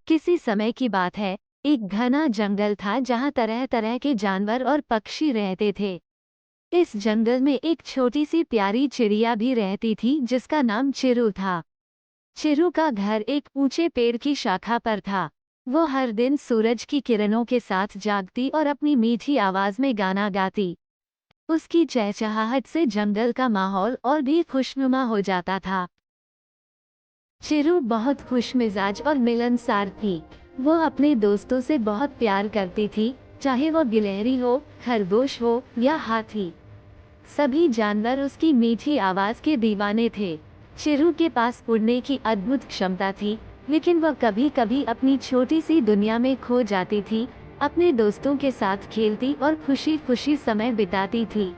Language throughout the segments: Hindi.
किसी समय की बात है, एक घना जंगल था जहाँ तरह तरह के जानवर और पक्षी रहते थे। इस जंगल में एक छोटी सी प्यारी चिड़िया भी रहती थी जिसका नाम चिरू था। चिरू का घर एक ऊंचे पेड़ की शाखा पर था। वो हर दिन सूरज की किरणों के साथ जागती और अपनी मीठी आवाज में गाना गाती। उसकी चहचहाहट से जंगल का माहौल और भी खुशनुमा हो जाता था। चिरू बहुत खुशमिजाज और मिलनसार थी। वो अपने दोस्तों से बहुत प्यार करती थी, चाहे वो गिलहरी हो, खरगोश हो या हाथी। सभी जानवर उसकी मीठी आवाज के दीवाने थे। चिरू के पास उड़ने की अद्भुत क्षमता थी, लेकिन वह कभी कभी अपनी छोटी सी दुनिया में खो जाती थी, अपने दोस्तों के साथ खेलती और खुशी खुशी समय बिताती थी।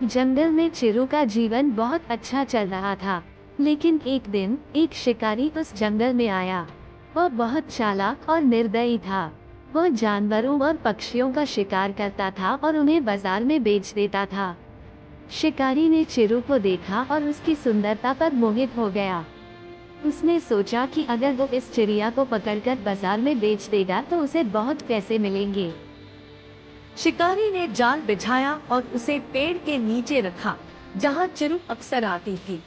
जंगल में चिरू का जीवन बहुत अच्छा चल रहा था, लेकिन एक दिन एक शिकारी उस जंगल में आया। वह बहुत चालाक और निर्दयी था। वह जानवरों और पक्षियों का शिकार करता था और उन्हें बाजार में बेच देता था। शिकारी ने चिरू को देखा और उसकी सुंदरता पर मोहित हो गया। उसने सोचा कि अगर वो इस चिड़िया को पकड़कर बाजार में बेच देगा तो उसे बहुत पैसे मिलेंगे। शिकारी ने जाल बिछाया और उसे पेड़ के नीचे रखा, जहां चिरू अक्सर आती थी।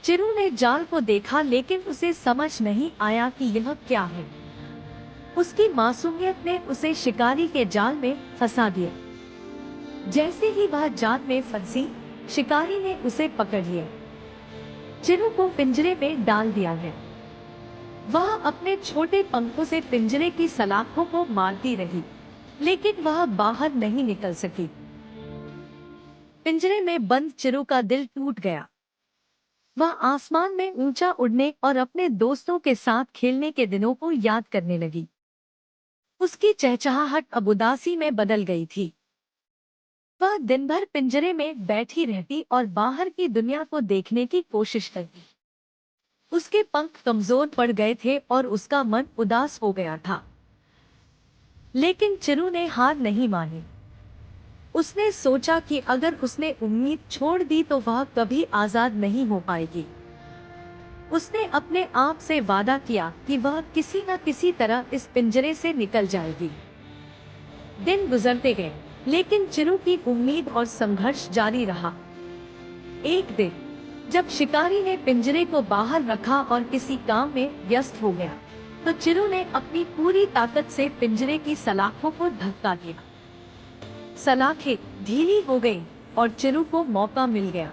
चिरू ने जाल को देखा, लेकिन उसे समझ नहीं आया कि यह क्या है। उसकी मासूमियत ने उसे शिकारी के जाल में फंसा दिया। जैसे ही वह जाल में फंसी, शिकारी ने उसे पकड़ लिया। चिरू को पिंजरे में डाल दिया है। वह अपने छोटे पंखों से पिंजरे की सलाखों को मारती रही, लेकिन वह बाहर नहीं निकल सकी। पिंजरे में बंद चिरू का दिल टूट गया। वह आसमान में ऊंचा उड़ने और अपने दोस्तों के साथ खेलने के दिनों को याद करने लगी। उसकी चहचहाहट अब उदासी में बदल गई थी। वह दिन भर पिंजरे में बैठी रहती और बाहर की दुनिया को देखने की कोशिश करती। उसके पंख कमजोर पड़ गए थे और उसका मन उदास हो गया था। लेकिन चिरू ने हार नहीं मानी। उसने सोचा कि अगर उसने उम्मीद छोड़ दी तो वह कभी आजाद नहीं हो पाएगी। उसने अपने आप से वादा किया कि वह किसी न किसी तरह इस पिंजरे से निकल जाएगी। दिन गुजरते गए, लेकिन चिरू की उम्मीद और संघर्ष जारी रहा। एक दिन जब शिकारी ने पिंजरे को बाहर रखा और किसी काम में व्यस्त हो गया, तो चिरू ने अपनी पूरी ताकत से पिंजरे की सलाखों को धक्का दिया। सलाखें ढीली हो गईं और चिरू को मौका मिल गया।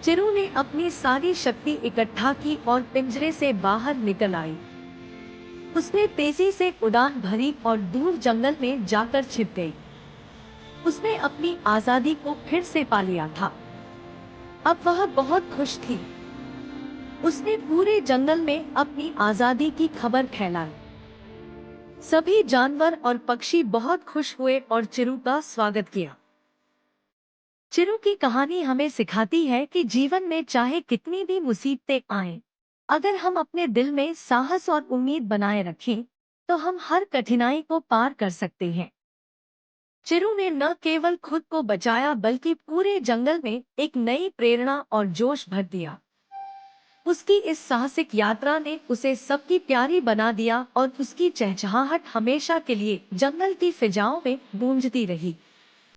चिरू ने अपनी सारी शक्ति इकट्ठा की और पिंजरे से बाहर निकल आई। उसने तेजी से उड़ान भरी और दूर जंगल में जाकर छिप गई। उसने अपनी आजादी को फिर से पा लिया था। अब वह बहुत खुश थी। उसने पूरे जंगल में अपनी आजादी की खबर फैलाई। सभी जानवर और पक्षी बहुत खुश हुए और चिरू का स्वागत किया। चिरू की कहानी हमें सिखाती है कि जीवन में चाहे कितनी भी मुसीबतें आएं, अगर हम अपने दिल में साहस और उम्मीद बनाए रखें, तो हम हर कठिनाई को पार कर सकते हैं। चिरू ने न केवल खुद को बचाया, बल्कि पूरे जंगल में एक नई प्रेरणा और जोश भर दिया। उसकी इस साहसिक यात्रा ने उसे सबकी प्यारी बना दिया और उसकी चहचहाहट हमेशा के लिए जंगल की फिजाओं में गूंजती रही।